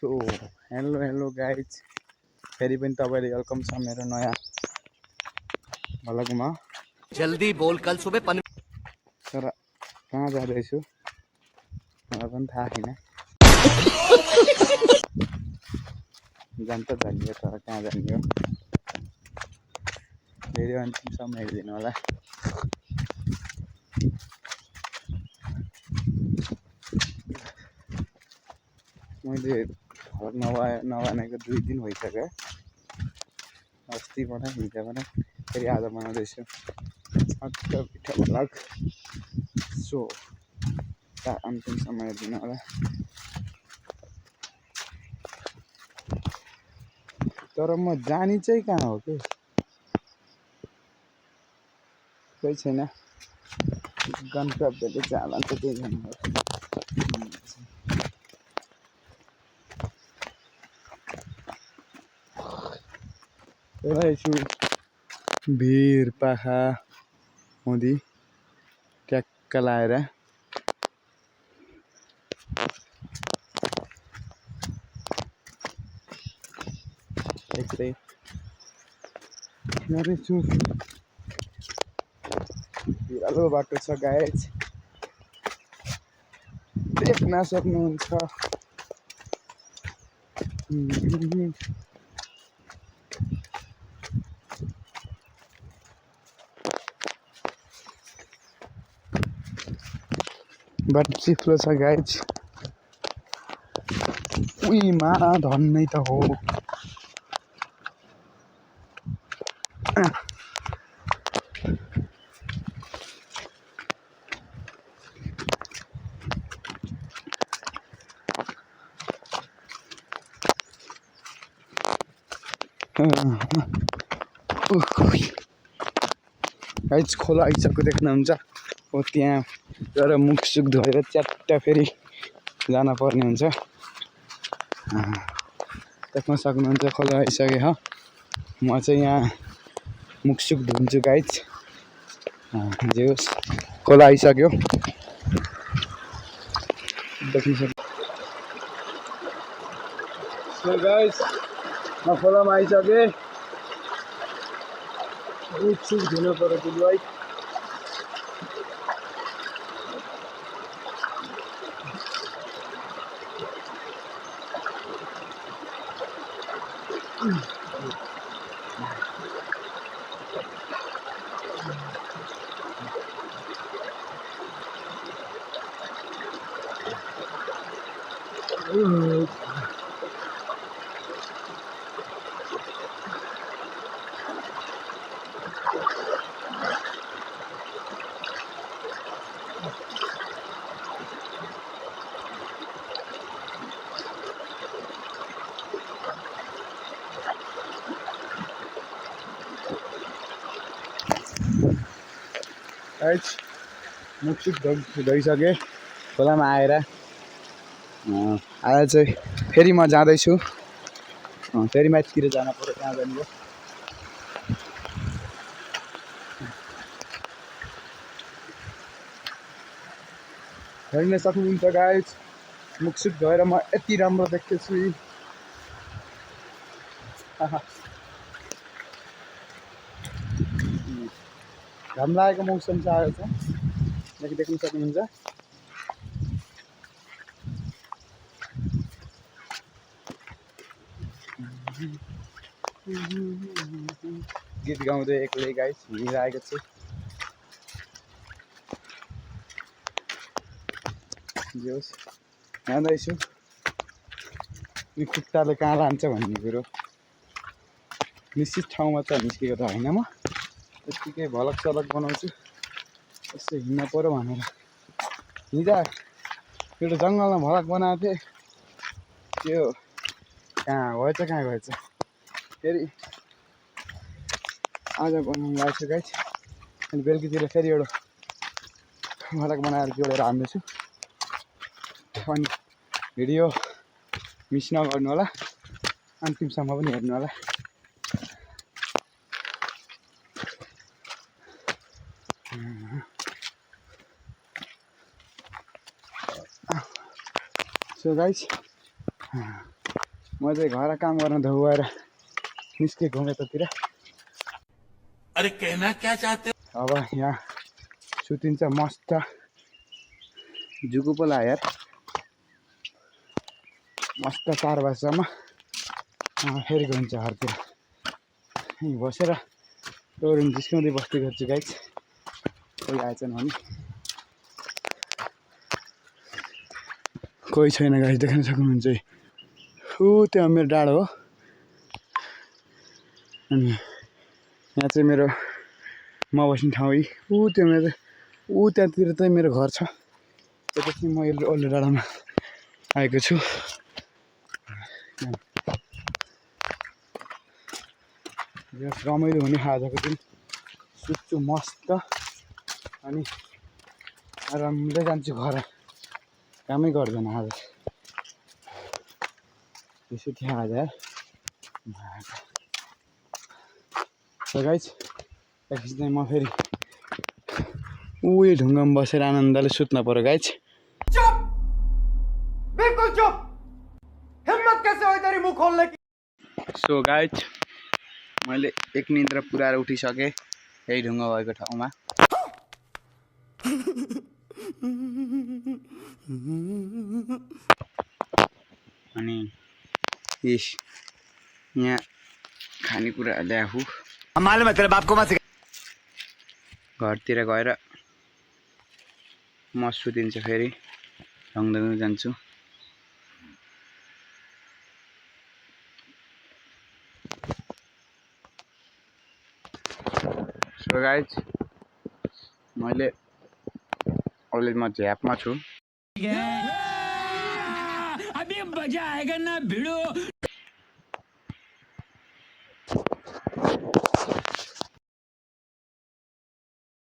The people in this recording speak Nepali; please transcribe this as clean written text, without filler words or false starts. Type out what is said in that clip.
सो हेलो गाइज फेरि पनि तपाईले वेलकम छ मेरो नयाँ भ्लगमा। जल्दी बोल कल सुबह तर कहाँ जाँदैछु मलाई पनि थाहा छैन। जान्छ जानियो तर कहाँ जाने हो भिडियो अन्तिमसम्म हेरिदिनु होला। मैले भ्लग नबनाएको 2 दिन भइसक्यो। अस्तिबाट हिजोबाट फेरि आज बनाउँदैछु भ्लग। सो अन्तिमसम्म हेरिदिनु होला। तर म जानी चाहिँ कहाँ हो कि कोही छैन। गन्तव्यले जाला त त्यही जानु हो। यसो भिर पाखा हुँदी ट्याक्क लाएर एक्लै छु। भिरालो बाटो छ गाइज, देख्न सक्नुहुन्छ। बाटो चिप्लो छ गाइज। उहीमा धन्नै त हो। गाइज खोला आइसकेको देख्नुहुन्छ। हो त्यहाँ गएर मुखसुख धोएर च्याट्ट फेरि जान पर्ने हुन्छ। देख्न सक्नुहुन्छ खोला आइसक्यो हो। म चाहिँ यहाँ मुखसुख धुन्छु गाइज। जे होस् खोला आइसक्यो देख्न सक्नु। सो गाइज म खोलामा आइसकेँ। मुखसुख धुनु पर्यो दिदीभाइ। गाइज मुखसुख धोइसकेँ खोलामा आएर चाहिँ फेरि म जाँदैछु। फेरि माथितिर जान पर्यो। कहाँ जाने हो हेर्न सक्नुहुन्छ गाइज। मुखसुख धोएर म यति राम्रो देख्दैछु। घाम लागेको मौसम चाहिँ आएको छ। देख्न सक्नुहुन्छ। गीत गाउँदै एक्लै गाइज हिँडिरहेको छु। जोस् जाँदैछु। नि खुट्टाले कहाँ लान्छ भन्ने कुरो निश्चित ठाउँमा चाहिँ निस्केको त होइन। म यत्तिकै भ्लग सलग बनाउँछु। यसो हिँड्न पर्यो भनेर हिजो एउटा जङ्गलमा भ्लग बनाएको थिएँ। त्यो कहाँ गएछ फेरि आज बनाउनु लागेको छु गाइज। अनि बेलुकीतिर फेरि एउटा भ्लग बनाएर जोडेर हाल्दैछु। अनि भिडियो मिस नगर्नु होला। अन्तिमसम्म पनि हेर्नु होला। सो गाइज म चाहिँ घर काम गर्न धुएर निस्केको हुँ यतातिर। अरे कहना क्या चाहते हो? अब यहाँ सुतिन्छ मस्त जुगु पो लाग्यो यार। मस्त 4 बजीसम्म फेरिको हुन्छ घरतिर। यहीँ बसेर टोरेन जिस्काउँदै बस्दै गर्छु गाइस। कोही आएछन् भने कोही छैन गाइस, देख्न सक्नुहुन्छ। ऊ त्यहाँ मेरो डाँडो हो अनि यहाँ चाहिँ मेरो म बस्ने ठाउँ। ऊ त्यो मेरो ऊ त्यहाँतिर चाहिँ मेरो घर छ। यता चाहिँ म ओल्लो डाँडामा आएको छु। रमाइलो हुने आजको दिन। सुत्छु मस्त अनि आरामले जान्छु घर। कामै गर्दैन आज। त्यसो थियो आज यार। सो गाइस एकछिन चाहिँ म फेरि उही ढुङ्गामा बसेर आनन्दले सुत्न पर्यो गाइस। चुप, बिल्कुल चुप। हिम्मत कैसे हुई तेरी मुंह खोलने की? सो गाइस मैले एक निद्रा पुऱ्याएर उठिसकेँ यही ढुङ्गा भएको ठाउँमा। अनि यहाँ खानेकुरा ल्याएको मालूम है तेरे बाप को मत सिखा। घरतिर गएर म सुतिन्छु फेरि ढङ्गढङ्ग जान्छु। सो गाइस मैले अहिले म झ्यापमा छु। अभी मजा आएगा ना भिड़ो।